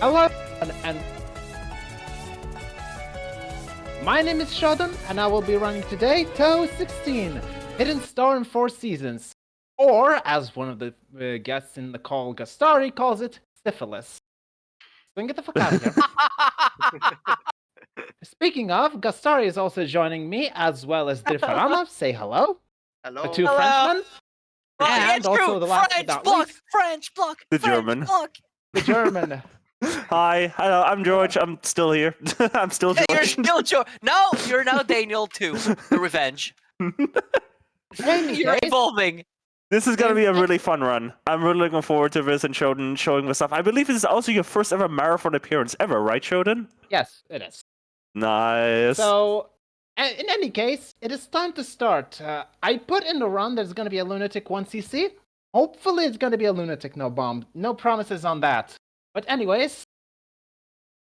Hello, and my name is Shodan, and I will be running today Touhou 16, Hidden Star in 4 Seasons, or as one of the guests in the call, Gastari, calls it, Syphilis. So get the fuck out of here. Speaking of, Gastari is also joining me, as well as Dirfarama. Say hello. Hello. The two Hello. Frenchmen. Well, And it's also true. the last but French not block, least, French block, The French German. block. the German. Hi, hello, I'm George. I'm still here. I'm still You're George. still George. No, you're now Daniel too. The Revenge. In any You're case, evolving. This is gonna be a really fun run. I'm really looking forward to this and Shodan showing the stuff. I believe this is also your first ever marathon appearance ever, right, Shodan? yes, it is. Nice. So, in any case, it is time to start. I put in the run there's going to be a Lunatic 1cc. Hopefully it's going to be a Lunatic no bomb. No promises on that. But anyways,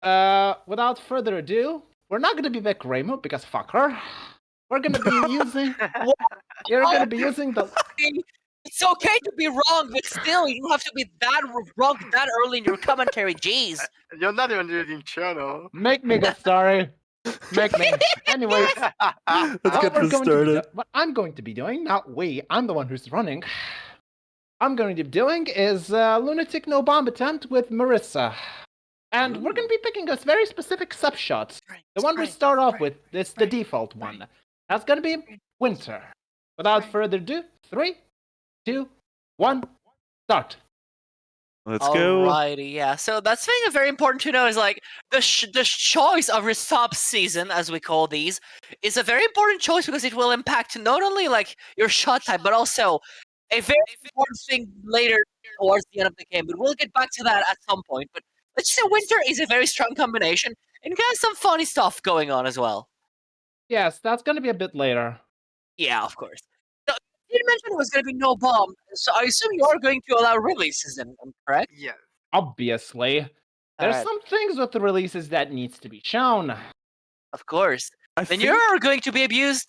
without further ado, we're not going to be back Raymo because fuck her. We're going to be using... You're going to be using the... It's okay to be wrong, but still, you don't have to be that wrong that early in your commentary. Jeez. You're not even using channel. Make me go sorry. Make me. Anyways, Let's what get we're this going to be started. what I'm going to be doing, not we, I'm the one who's running. I'm going to be doing is Lunatic No Bomb attempt with Marissa. And we're going to be picking a very specific subshot. The one we start off with is the default one. That's going to be Winter. Without further ado, 3, 2, 1, start. Let's go. Alrighty, yeah. So that's something very important to know is like the choice of your sub-season, as we call these, is a very important choice because it will impact not only like your shot type, but also a very important thing later towards the end of the game. But we'll get back to that at some point. But let's just say Winter is a very strong combination and got some funny stuff going on as well. Yes, that's going to be a bit later. Yeah, of course. So, you did mention it was going to be no bomb, so I assume you are going to allow releases, then, correct? Yes. Obviously. There's Alright. some things with the releases that needs to be shown. Of course. I Then think you're going to be abused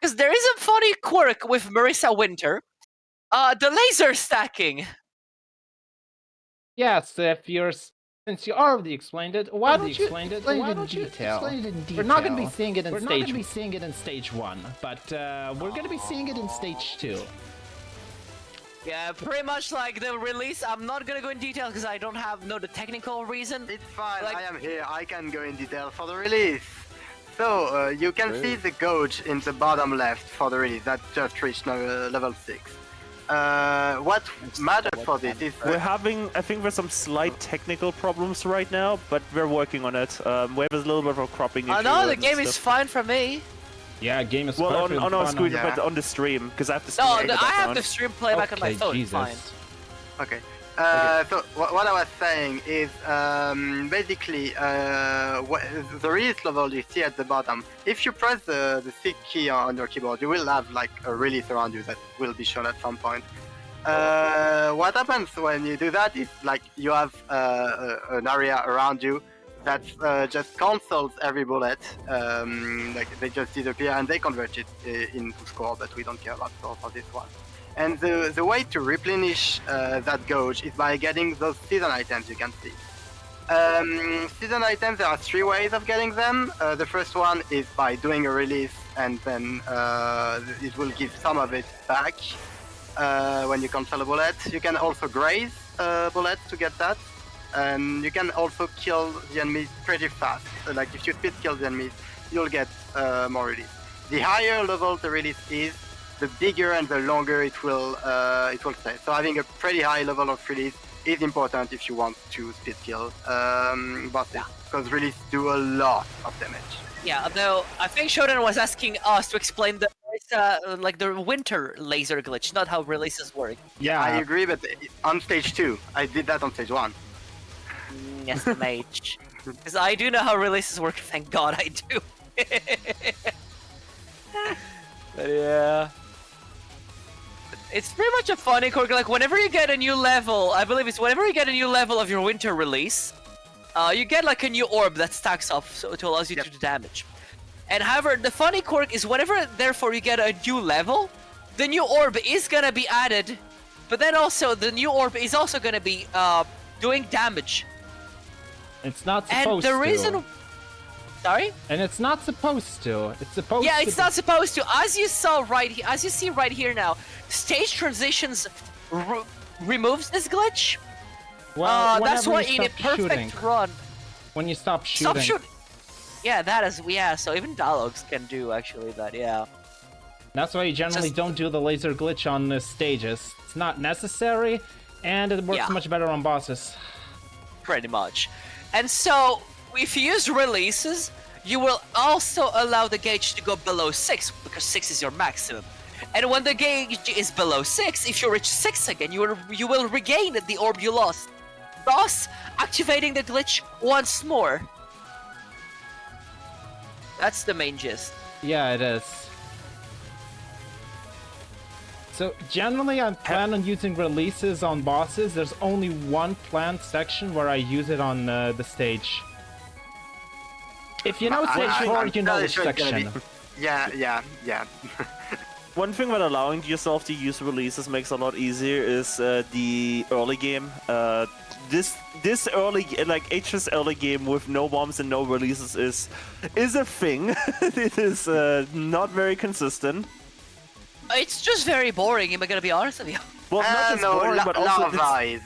because there is a funny quirk with Marissa Winter. The laser stacking. Yes, since you already explained it, why don't you explain it in detail? We're not going to be seeing it in stage 1, but we're going to be seeing it in stage 2. Yeah, pretty much like the release. I'm not gonna go in detail because I don't know the technical reason. It's fine. Like- I am here. I can go in detail for the release. So you can see the gauge in the bottom left for the release. That just reached level 6. What matters for this is we're having, I think there's some slight technical problems right now, but we're working on it. We have a little bit of a cropping issue. No, the and game is stuff. fine for me. Yeah, game is Well, perfect. on our fun screen, Yeah. but on the stream, because I have to stream No, in the I have background. the stream playback on my Okay, phone. Jesus. Fine. okay. So what I was saying is basically the release level you see at the bottom. If you press the C key on your keyboard, you will have like a release around you that will be shown at some point. What happens when you do that is like you have an area around you that just cancels every bullet. Like they just disappear and they convert it into score, but we don't care about score for this one. And the way to replenish that gauge is by getting those season items you can see. Season items, there are 3 ways of getting them. The first one is by doing a release and then it will give some of it back when you cancel a bullet. You can also graze bullets to get that. And you can also kill the enemies pretty fast. Like if you speed kill the enemies, you'll get more release. The higher level the release is, the bigger and the longer it will stay. So having a pretty high level of release is important if you want to speed kill bosses, because release do a lot of damage. Yeah, though I think Shodan was asking us to explain the like the winter laser glitch, not how releases work. Yeah, I agree, but on stage 2, I did that on stage 1. Yes, mage. Because I do know how releases work. Thank God I do. But yeah. It's pretty much a funny quirk. Like whenever you get a new level, I believe it's whenever you get a new level of your winter release, you get like a new orb that stacks up, so it allows you to do damage. And however, the funny quirk is whenever, therefore, you get a new level, the new orb is gonna be added, but then also the new orb is also gonna be doing damage. It's not And supposed the to. reason. Sorry? And it's not supposed to. It's supposed Yeah, to. it's not supposed to. As you saw right here, as you see right here now, stage transitions removes this glitch. Well, That's whenever why you in a stop perfect shooting, run. when you stop shooting. Stop shooting. Yeah, that is. Yeah, so even dialogues can do actually that. Yeah. That's why you generally Just- don't do the laser glitch on the stages. It's not necessary, and it works Yeah. much better on bosses. Pretty much. And so, if you use releases, you will also allow the gauge to go below 6, because 6 is your maximum. And when the gauge is below 6, if you reach 6 again, you will regain the orb you lost, thus activating the glitch once more. That's the main gist. Yeah, it is. So generally I plan on using releases on bosses. There's only one planned section where I use it on the stage. If you know stage 4, you know fairly which sure it's gonna section. be- Yeah. One thing that allowing yourself to use releases makes a lot easier is the early game. This early, like HS early game with no bombs and no releases is a thing. It is not very consistent. It's just very boring, am I gonna be honest with you? Well, not just no, boring, but also lava is.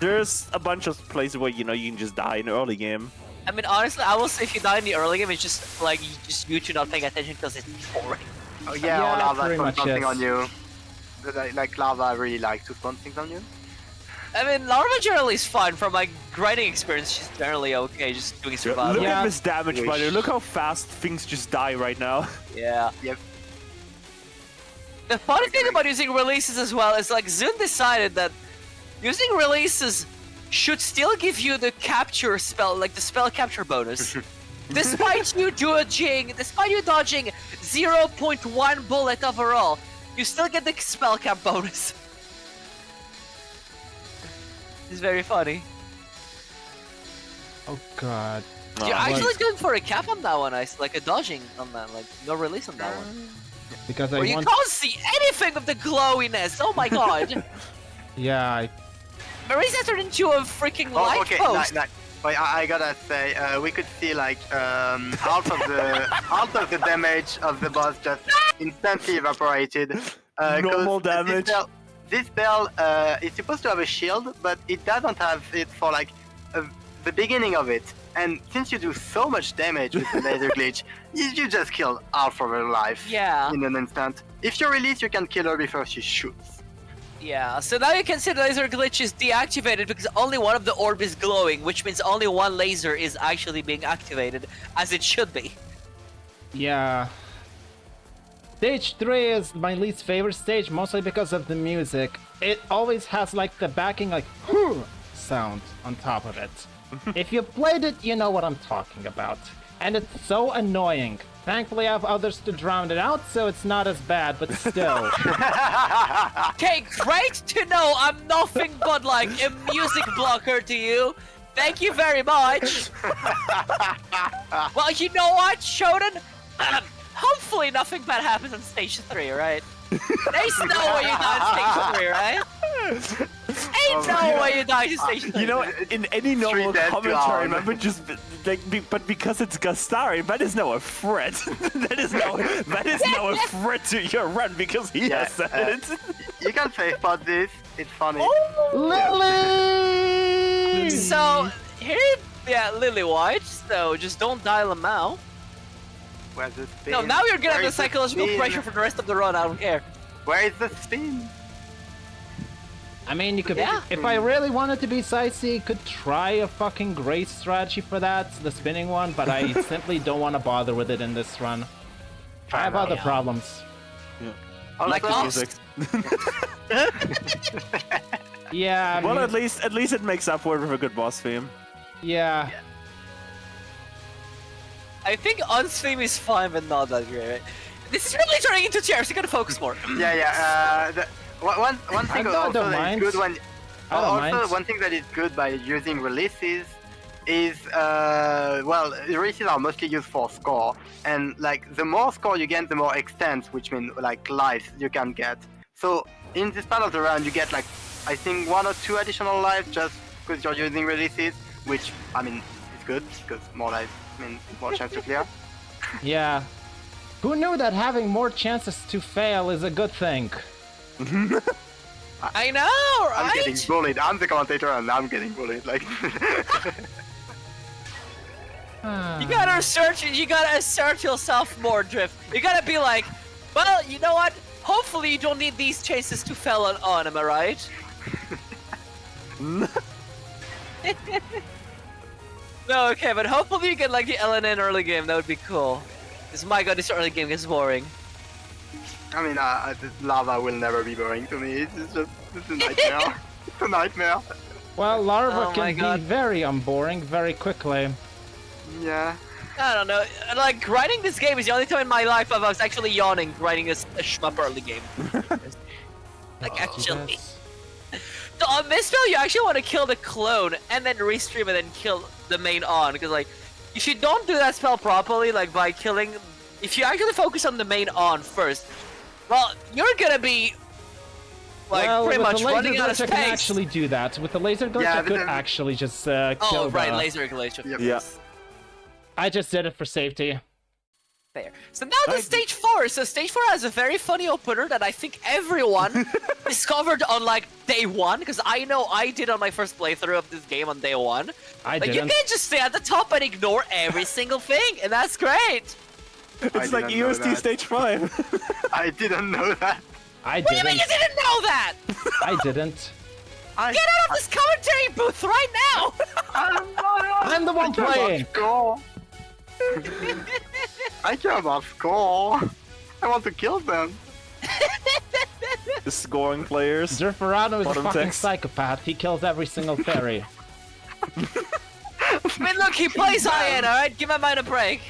there's a bunch of places where you can just die in the early game. I mean, honestly, I will say if you die in the early game, it's just like you two not paying attention because it's boring. Oh Yeah, yeah, or lava pretty spawn much, something yes. on you. Like lava really likes to spawn things on you. I mean, Larva generally is fine from my grinding experience. She's generally okay, just doing survival. Look Yeah. at this damage, buddy. Look how fast things just die right now. Yeah. Yep. The funny thing about using releases as well is like Zun decided that using releases should still give you the capture spell, like the spell capture bonus. despite you dodging 0.1 bullet overall, you still get the spell cap bonus. It's very funny. Oh god. You're Oh, actually like- going for a cap on that one, like a dodging on that, like no release on that one. Because I Where you want... can't see anything of the glowiness. Oh my god. Yeah, Marisa turned into a freaking Oh, light okay, post. Wait, I gotta say, we could see like half of the damage of the boss just instantly evaporated. 'Cause Normal damage. This spell is supposed to have a shield, but it doesn't have it for like the beginning of it. And since you do so much damage with the laser glitch, you just kill half of her life Yeah. in an instant. If you release, you can kill her before she shoots. Yeah, so now you can see the laser glitch is deactivated because only one of the orb is glowing, which means only one laser is actually being activated, as it should be. yeah. Stage 3 is my least favorite stage, mostly because of the music. It always has like the backing like sound on top of it. If you played it, you know what I'm talking about. And it's so annoying. Thankfully I have others to drown it out, so it's not as bad, but still. Okay, great to know I'm nothing but like a music blocker to you. Thank you very much. Well, you know what, Shodan? Hopefully nothing bad happens on stage 3, right? There's no way you die on stage 3, right? Ain't no way you die on stage 3. You know, in any normal dead to commentary, arm. remember, just but because it's Gastari, that is now a threat. that is now a threat to your run because he Yeah, has said it. You can say about this. It's funny. Lily! So, here, yeah, Lily White, so just don't dial them out. Where's the spin? No, now you're gonna have Where the is psychological spin? pressure for the rest of the run, I don't care. Where is the spin? I mean, you could, Yeah. if I really wanted to be sightsee, could try a fucking great strategy for that, the spinning one, but I simply don't want to bother with it in this run. I have other problems. Like Also, music. Yeah, I Well, mean, at least it makes up for it with a good boss theme. yeah. I think Un's theme is fine, but not that great, right? This is really turning into chairs, you gotta focus more. Yeah. One thing I also don't that mind. is good when I don't also mind. one thing that is good by using releases is well, releases are mostly used for score, and like the more score you get, the more extent, which means like lives you can get. So in this part of the round, you get like I think 1 or 2 additional lives just because you're using releases. which I mean is good because more life, more chance to clear. Yeah. Who knew that having more chances to fail is a good thing? I know, I'm right? getting bullied. I'm the commentator and I'm getting bullied. Like. You gotta assert yourself more, Drift. You gotta be like, well, you know what? Hopefully you don't need these chances to fail on, am I right? No, okay, but hopefully you get like the LNN early game, that would be cool. Because my god, this early game gets boring. I mean, this lava will never be boring to me. It's just it's a nightmare. It's a nightmare. Well, larva Oh my can God. be very unboring very quickly. Yeah. I don't know, like, grinding this game is the only time in my life I was actually yawning grinding a shmup early game. Like, actually. Yes. So on this spell, you actually want to kill the clone and then restream and then kill the main on, because like, if you don't do that spell properly, like by killing, if you actually focus on the main on first, well, you're gonna be like well, pretty with much the laser running out of glitch, I can space. actually do that. With the laser glitch, Yeah, I but could then- actually just kill Oh right, the... laser glitch. Yep. Yeah. I just did it for safety. There. So now the stage 4. So stage 4 has a very funny opener that I think everyone discovered on like day 1, because I know I did on my first playthrough of this game on day 1. I Like you didn't. can just stay at the top and ignore every single thing, and that's great. It's like didn't know EOST that. stage 5. I didn't know that. I What do you mean didn't. you didn't know that? I didn't. Get out of this commentary booth right now! I'm the one playing. Score. I care about score. I want to kill them. The scoring players. Zerferano is a Bottom fucking text. psychopath. He kills every single fairy. I mean, look, he plays high end, alright? Give my mind a break.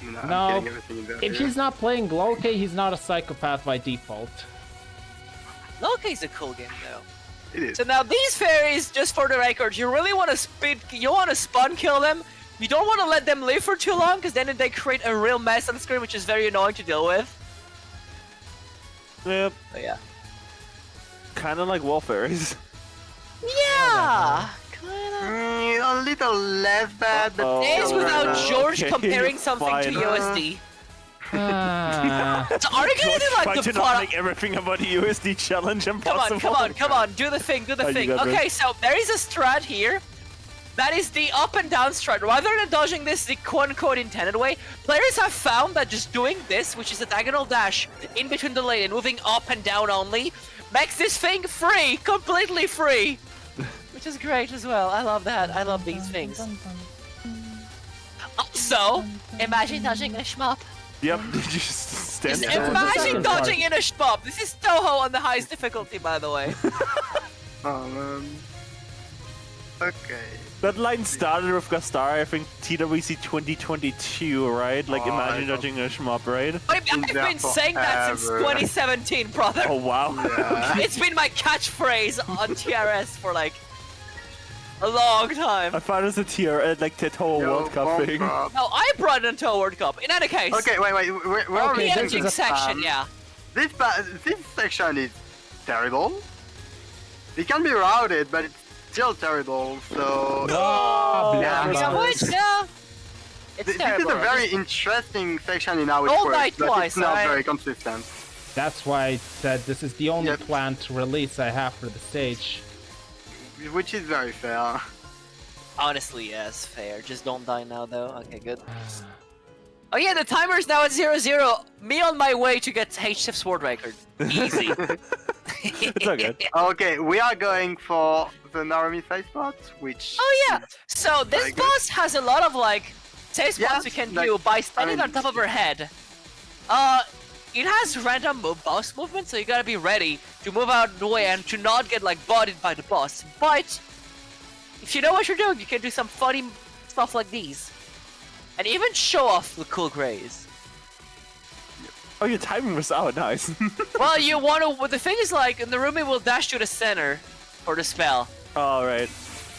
I'm No, getting everything in there. if he's not playing Loke, he's not a psychopath by default. Loki's a cool game, though. It is. So now these fairies, just for the record, you really want to spawn kill them. You don't want to let them live for too long, because then they create a real mess on the screen, which is very annoying to deal with. Yep. But yeah. Kind of like wall fairies. Yeah! Kinda. A little less bad, but Uh-oh. Days still without right now. George Okay, comparing something fine. to USD. Ah. So are you gonna do like Try the to not plot? make everything about the USD challenge impossible. Come on, do the thing, Oh, you got Okay, so there is a strat here. That is the up and down strat. Rather than dodging this the quote-unquote intended way, players have found that just doing this, which is a diagonal dash in between the lane and moving up and down only, makes this thing free, completely free. Which is great as well. I love that. I love these things. Also, imagine dodging a shmup. Yep. Just stand Just there. imagine second dodging part. in a shmup. This is Touhou on the highest difficulty, by the way. Oh, man. Okay. That line started with Gastar, I think TWC 2022, right? Like Oh, imagine I don't- dodging a shmup, right? I've been saying that since Forever. 2017, brother. Oh wow. Yeah. It's been my catchphrase on TRS for like a long time. I thought it was a tier, like Touhou Yo, World Cup World thing. Cup. No, I brought it into a World Cup. In any case, Okay, wait. Where are Okay, we the this is ending a section, yeah. This section is terrible. It can be routed, but it's still terrible. So Oh, Yeah, Speaking of blasters. which, yeah, it's this terrible. is a very interesting section in how it All works, night but twice, it's not alright? very consistent. That's why I said this is the only Yep. planned release I have for the stage. Which is very fair. Honestly, yes, fair. Just don't die now, though. Okay, good. Oh yeah, the timer is now at 0-0. Me on my way to get HF's world record. Easy. It's okay. Okay, we are going for the Narumi side spot, which Oh yeah. So this Very good. boss has a lot of like safe spots Yeah, you can like, do by standing I on mean- top of her head. It has random boss movement, so you gotta be ready to move out of the way and to not get like bodied by the boss. But if you know what you're doing, you can do some funny stuff like these, and even show off the cool grays. Oh, your timing was out. Nice. Well, you want to. The thing is, like, Narumi will dash to the center for the spell, All right.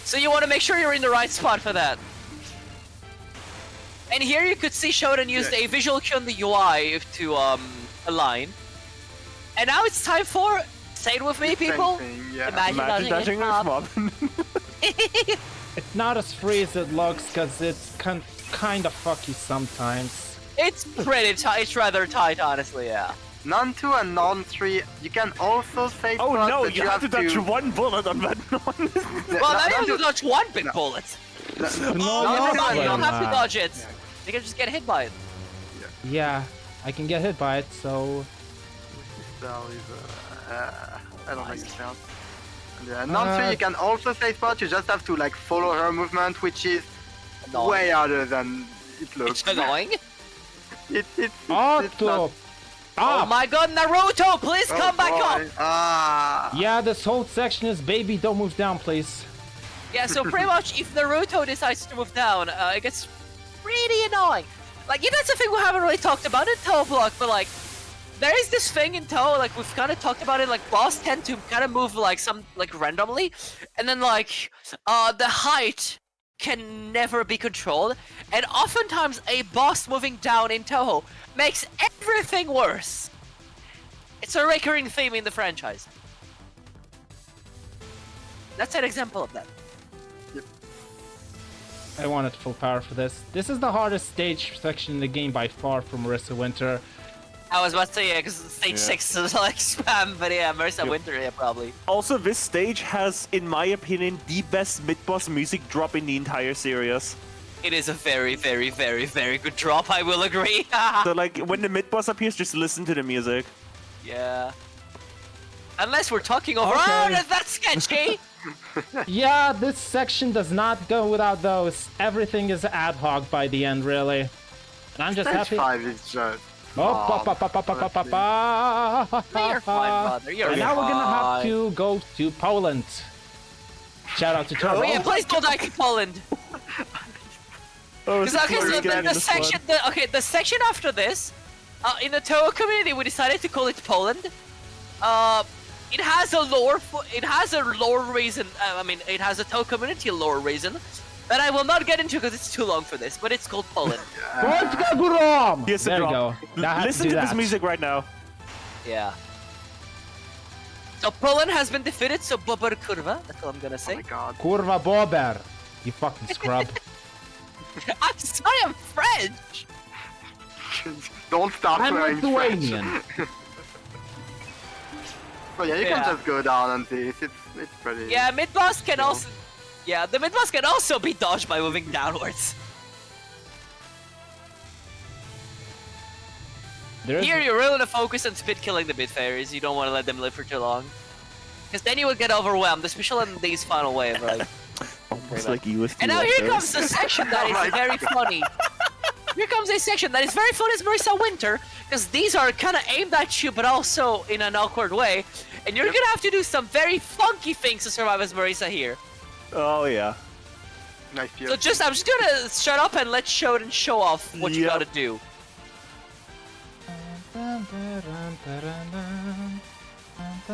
so you want to make sure you're in the right spot for that. And here you could see Shodan used Yeah. a visual cue on the UI to align. And now it's time for, say it with me, same people. thing, yeah. Imagine Imagine dodging dodging a a shmup. shmup. It's not as free as it looks, because it's kind of fucky sometimes. It's pretty tight. It's rather tight, honestly. Yeah. Non 2 and non 3, you can also save Oh spots, no, but you have to dodge one bullet on that one. Well, now you have to dodge one big bullet. No, Oh, you don't have to uh, dodge it. You can just get hit by it. Yeah, I can get hit by it, so... I don't think it counts. Yeah, non 3 you can also save spots, you just have to like follow her movement, which is Annoying. way harder than it looks. It's annoying. It's Auto! not... Oh my god, Naruto, please Oh come back up! boy. Ah. Yeah, this whole section is baby, don't move down, please. Yeah, so pretty much if Naruto decides to move down, it gets pretty annoying. Like, you know, that's a thing we haven't really talked about in Touhou Block, but like, there is this thing in Touhou, like we've kind of talked about it, like boss tend to kind of move like randomly, and then like, the height can never be controlled, and oftentimes a boss moving down in Touhou makes everything worse. It's a recurring theme in the franchise. That's an example of that. I wanted full power for this. This is the hardest stage section in the game by far for Marissa Winter. I was about to say, yeah, because stage 6 is like spam, but yeah, Marissa Winter, yeah, probably. Also, this stage has, in my opinion, the best mid-boss music drop in the entire series. It is a very, very, very, very good drop, I will agree. So, like, when the mid-boss appears, just listen to the music. Yeah. Unless we're talking over. Okay. Oh, that's sketchy! Yeah, this section does not go without those. Everything is ad hoc by the end, really. And I'm just Stage happy. 5 is just... Oh, pa, pa, pa, pa, pa, pa, pa, pa. You're fine, brother. You're And now we're gonna have fine. to go to Poland. Shout out to Turbo. Oh yeah, please don't die to Poland. Oh, Because okay, so the section, the section after this, in the Touhou community, we decided to call it Poland. It has a lore. It has a lore reason. I mean, it has a Touhou community lore reason that I will not get into because it's too long for this. But it's called Poland. Here's the There you drop. go. Now I have to Listen do to this that. music right now. Yeah. So Poland has been defeated. So Bober Kurva. That's all I'm gonna Oh say. my god. Kurwa Bober. You fucking scrub. I'm sorry, I'm French. Don't start I'm learning French. Lithuanian. Oh yeah, you Yeah. can just go down on this. It's pretty... Yeah, mid boss can No. also. Yeah, the mid boss can also be dodged by moving downwards. There is Here, you're really gonna focus on speed killing the mid fairies. You don't want to let them live for too long, because then you will get overwhelmed, especially in these final wave. Like, Almost like you with and now here comes the section that Oh my is very funny. Here comes a section that is very funny as Marissa Winter, because these are kind of aimed at you, but also in an awkward way, and you're gonna have to do some very funky things to survive as Marissa here. Oh, yeah. Nice view. So I'm just gonna shut up and let Shodan show off what you Yep. gotta do.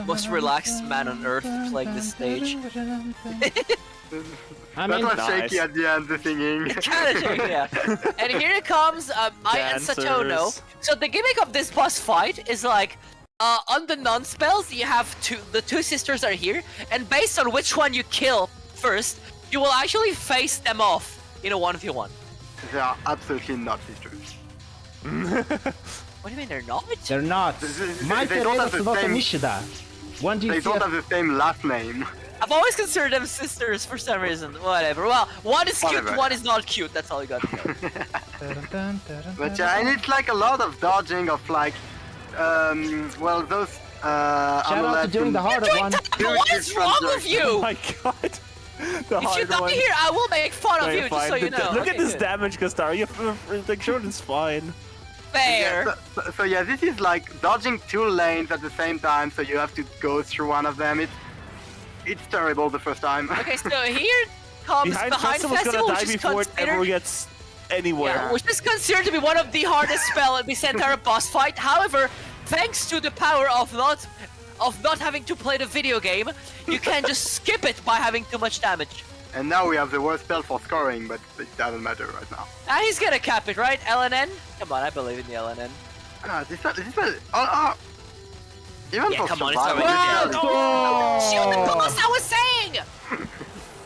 Most relaxed man on earth playing this stage. I That mean, was Nice. shaky at the end, the singing. Kind of shaky, yeah. And here it comes, Mai and Satono. Dancers. So the gimmick of this boss fight is like, on the non-spells, you have the two sisters are here, and based on which one you kill first, you will actually face them off in a 1v1. They are absolutely not sisters. What do you mean they're not? they're not. My They don't have the same... Nishida. One They don't GCF. have the same last name. I've always considered them sisters for some reason. Whatever. Well, one is cute, Whatever. one is not cute. That's all you got to know. But yeah, and it's like a lot of dodging of like, well, those Shout out to amulets doing and- the harder one. What is wrong with Oh you? my god. The If you hard die one. here, I will make fun of No, you, you're just so fine. you know. Look at Okay, this good. damage, Gastar. You like Shodan's fine. Fair. Yeah, so yeah, this is like dodging two lanes at the same time, so you have to go through one of them. It's terrible the first time. Okay, so here comes Behind Behind Festival's Festival, gonna die which is before it ever considered, gets anywhere. yeah, which is considered to be one of the hardest spell in this entire boss fight. However, thanks to the power of not having to play the video game, you can just skip it by having too much damage. And now we have the worst spell for scoring, but it doesn't matter right now. Ah, he's gonna cap it, right? LNN? Come on, I believe in the LNN. This even Yeah, for come on, it's survival, already this dead. is- Shoot the boss, I was saying!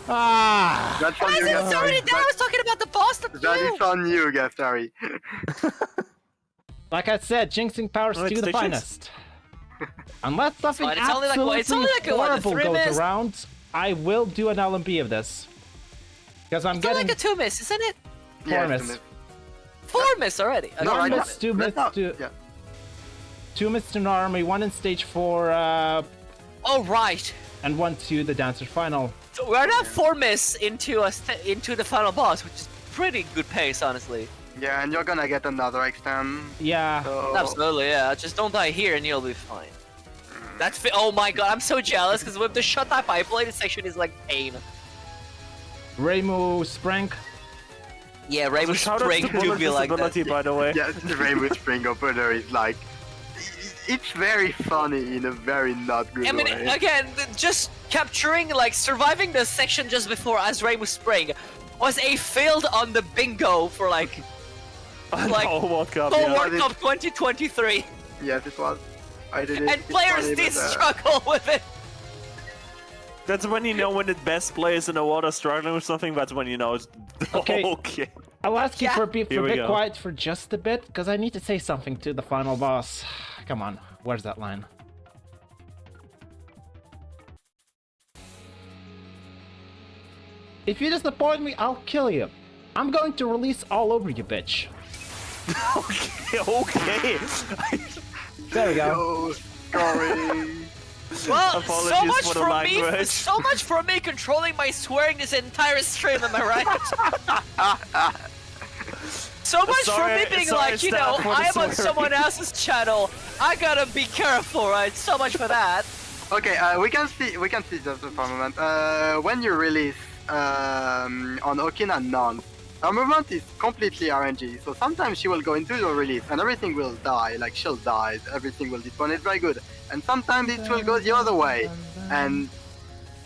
Ah! That's on Guys, you, it's already down. I was talking about the boss. Not That you. is on you, Gastari. Like I said, jinxing powers Oh, to it's the stitches? finest. Unless something fine. It's only like what- it's absolutely only like a, what, a horrible three goes miss? around, I will do an LMB of this. Because I'm It's only getting like a 2 miss, isn't it? Yeah, miss. it's a miss. 4 miss already. Okay. No, One I miss, got- two miss, that's not- two- Yeah. 2 miss to an army, 1 in stage 4, Oh right. and 1 to the dancer final. So we're now 4 miss into into the final boss, which is pretty good pace, honestly. Yeah, and you're gonna get another extend. Yeah. So... Absolutely, yeah. Just don't die here and you'll be fine. That's oh my god, I'm so jealous because with the shot type I play, this section is like pain. Reimu Sprank. Yeah, Ray was Shout out spring to to bullet be like that. visibility, by the way. Yeah, the Rainbow Spring opener is like... It's very funny in a very not good I mean, way. again, just capturing, like, surviving the section just before as Rainbow Spring was a failed on the bingo for, like, like, Oh, World Cup, the yeah. World Cup 2023. Yes, it was. I did it. And It's players funny, did but, struggle with it. That's when you know when the best players in the world are struggling with something, that's when you know it's... Okay. Okay. I'll ask you Yeah. for a bit, Here we go. quiet for just a bit, because I need to say something to the final boss. Come on, where's that line? If you disappoint me, I'll kill you. I'm going to release all over you, bitch. Okay, okay. There we go. Oh, sorry. Well, so Apologies much for the for me, language. so much for me controlling my swearing this entire stream, am I right? So much Sorry- for me being sorry, like, you Stan, know, for the I am on swearing. someone else's channel. I gotta be careful, right? So much for that. Okay, we can see just for a moment. When you release on Okina non, her movement is completely RNG. So sometimes she will go into the release and everything will die, like she'll die, everything will despawn. It's very good. And sometimes it will go the other way. And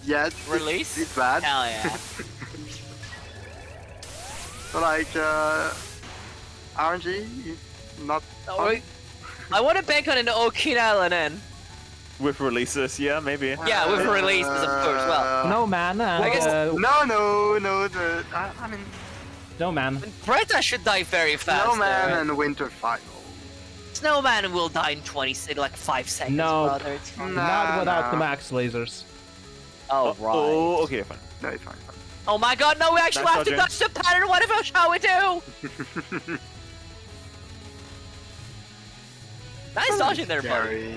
yes, Release? it's bad. Hell yeah. So like RNG is not. Oh, wait. I want to bank on an Okina LNN. With releases, yeah, maybe. Yeah, with releases, of course. Well, No, man. I guess- No. I mean, no, man. Preta should die very fast. Snowman there. and Winter Final. Snowman will die in 5 seconds, No. brother. It's fine. Not without no. the max lasers. Oh, right. Oh, okay, fine. No, it's fine. Oh my god, no, we actually Nice have to dodging. touch the pattern. What shall we do? Nice dodging there, buddy.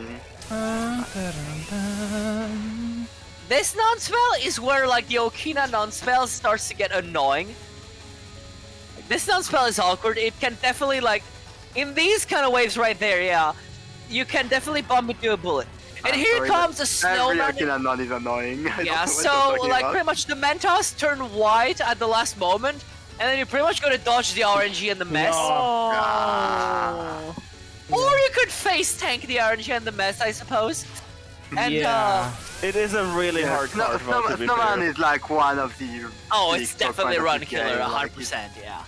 This non-spell is where, like, the Okina non-spell starts to get annoying. This non-spell is awkward. It can definitely, like, in these kind of waves right there, yeah, you can definitely bump into a bullet. And here Sorry, comes a Every snowman. Okina non is annoying. I don't know Yeah, what so, you're talking like, about. pretty much the Mentos turn white at the last moment, and then you pretty much gotta dodge the RNG and the mess. Ah. Or you could face tank the RNG and the mess, I suppose. And, Yeah. It is a really Yeah, hard card, though, to be Snowman fair. is like one of the. oh, big it's top definitely five of run the killer, game, 100%, yeah.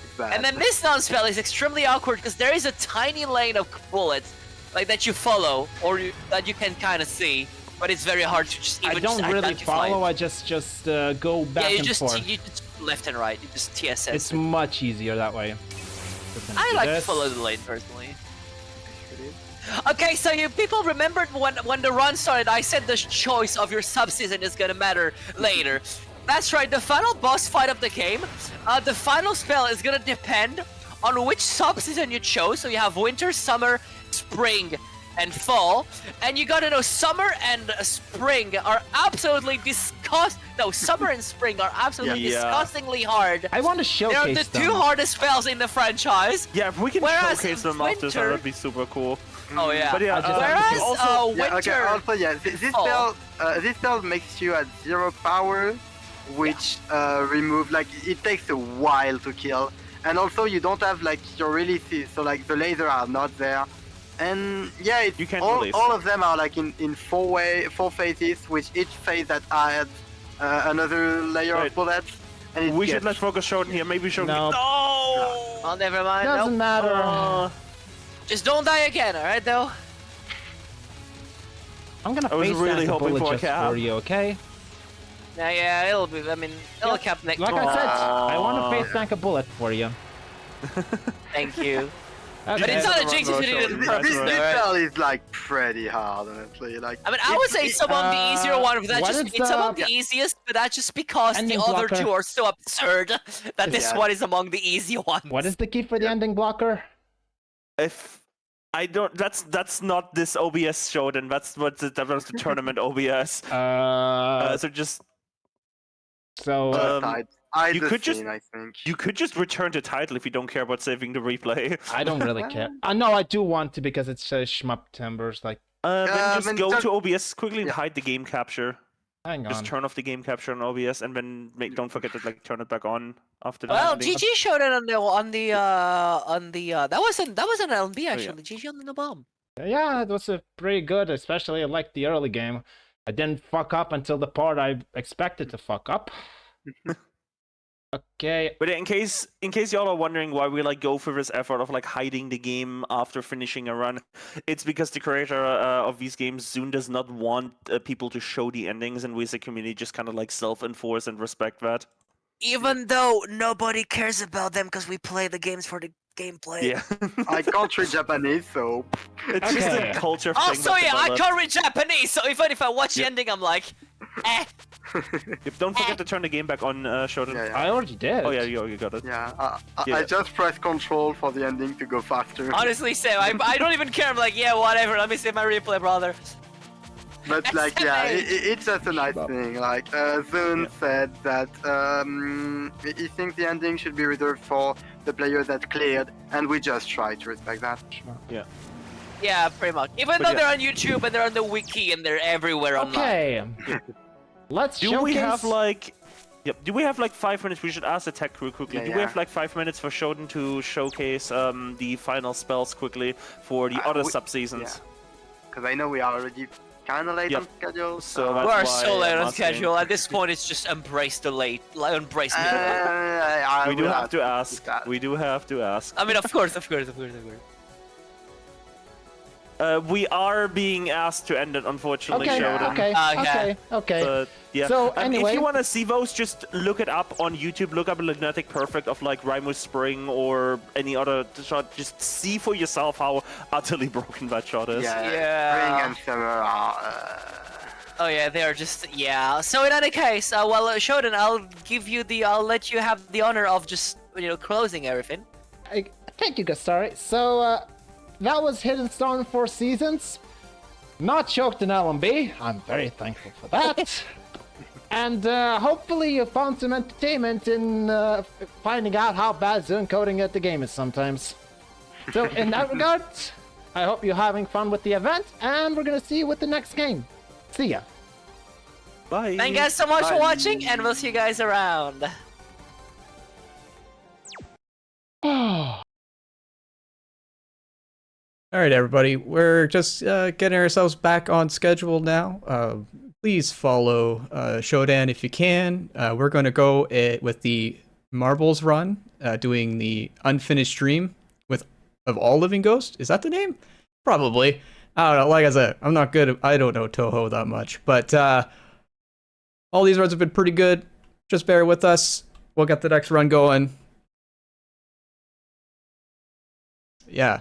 it's bad. And then this non-spell is extremely awkward because there is a tiny lane of bullets, like, that you follow, or that you can kind of see, but it's very hard to just even I don't just really identify. follow. I just go back Yeah, you and just forth. you just left and right. You just TSS. It's much easier that way. I like to This. follow the lane personally. Okay, so you people remembered when the run started, I said the choice of your subseason is gonna matter later. That's right, the final boss fight of the game, the final spell is gonna depend on which subseason you chose. So you have winter, summer, spring, and fall. And you gotta know summer and spring are absolutely summer and spring are absolutely Yeah. disgustingly hard. I want to They are showcase the them. two hardest spells in the franchise. Yeah, if we can Whereas showcase them after, winter- that would be super cool. Oh yeah. But yeah, I just- Whereas also- Yeah, winter. okay, also, yeah, fall. this spell makes you at 0 power, which remove, like, it takes a while to kill. And also, you don't have, like, your releases, so, like, the lasers are not there. And, yeah, it's You can't all, release. all of them are, like, in four phases, which each phase that adds another layer Right. of bullets. And it We gets- should let focus Shodan here. Maybe Shodan. No. No. Oh, never mind. Doesn't Nope. matter. Just don't die again, alright, though? I'm gonna I was face really dance a hoping bullet for a just cap. for you, okay? Yeah, it'll be. I mean, it'll cap next. Like I said, I want to Aw. face tank a bullet for you. Thank you. Okay. But it's not a jinx if you This- did it in This person, though, right? spell is like pretty hard, honestly. Like, I mean, I would say it's among the easier one, but that's what just is it's the- among the easiest, but that's just because the Ending other blocker. two are so absurd that this Yeah. one is among the easy ones. What is the key for the ending blocker? If I don't, that's not this OBS show. Then that was the tournament OBS. So just So you could just- I think. you could just return to title if you don't care about saving the replay. I don't really care. No, I do want to because it says Shmuptember's like, Then just then go don't- to OBS quickly and Yeah. hide the game capture. hang on. Just turn off the game capture on OBS and then don't forget to like turn it back on after that. Well, ending. GG showed it on the that was an LB actually. GG on the bomb. Yeah, it was a pretty good, especially I liked the early game. I didn't fuck up until the part I expected to fuck up. Okay. But in case y'all are wondering why we like go for this effort of like hiding the game after finishing a run, it's because the creator of these games, Zune, does not want people to show the endings, and we as a community just kind of like self-enforce and respect that. Even though nobody cares about them because we play the games for the gameplay. Yeah, I can't read Japanese, so it's just Okay. a culture thing. Also, that's yeah, I developed. can't read Japanese, so even if I watch the Yep. ending, I'm like, eh. Yep, don't forget to turn the game back on, Shodan. yeah, yeah. I already did. Oh yeah, you got it. Yeah, I Yeah. just press control for the ending to go faster. Honestly, Sam, I don't even care. I'm like, yeah, whatever. Let me save my replay, brother. But like, yeah, SMH. it's just a nice thing. Like, Zune said that he thinks the ending should be reserved for the player that cleared, and we just try to respect that. Yeah, pretty much. Even But though yeah. they're on YouTube and they're on the wiki and they're everywhere online. Okay. Let's Do showcase. we have like? Yep. Do we have like 5 minutes? We should ask the tech crew quickly. Yeah, Do we yeah. have like 5 minutes for Shodan to showcase the final spells quickly for the other we- sub-seasons? Because I know we are already kind of late Yep. on schedule. So We that's are so why late I'm on asking. schedule. At this point, it's just embrace the late. Like, embrace me. I We do will have to keep ask. that. We do have to ask. I mean, of course. We are being asked to end it, unfortunately, Okay, Shodan. okay. But yeah. So, If anyway- you want to see those, just look it up on YouTube. Look up Magnetic Perfect of like Raimu Spring or any other shot. Just see for yourself how utterly broken that shot is. Yeah, Yeah. Spring and summer are. Oh yeah, they are just So in any case, well, Shodan, I'll let you have the honor of just closing everything. Thank you, Gastari. So, that was Hidden Stone 4 Seasons. Not choked in LMB. I'm very thankful for that. And hopefully you found some entertainment in finding out how bad Zune coding at the game is sometimes. So in that regard, I hope you're having fun with the event, and we're gonna see you with the next game. See ya. Bye. Thank you guys so much for Bye. watching, and we'll see you guys around. All right, everybody, we're just getting ourselves back on schedule now. Please follow Shodan if you can. We're going to go with the Marbles run, doing the unfinished stream of All Living Ghost. Is that the name? Probably. I don't know. Like I said, I'm not good. I don't know Touhou that much, but all these runs have been pretty good. Just bear with us. We'll get the next run going. Yeah.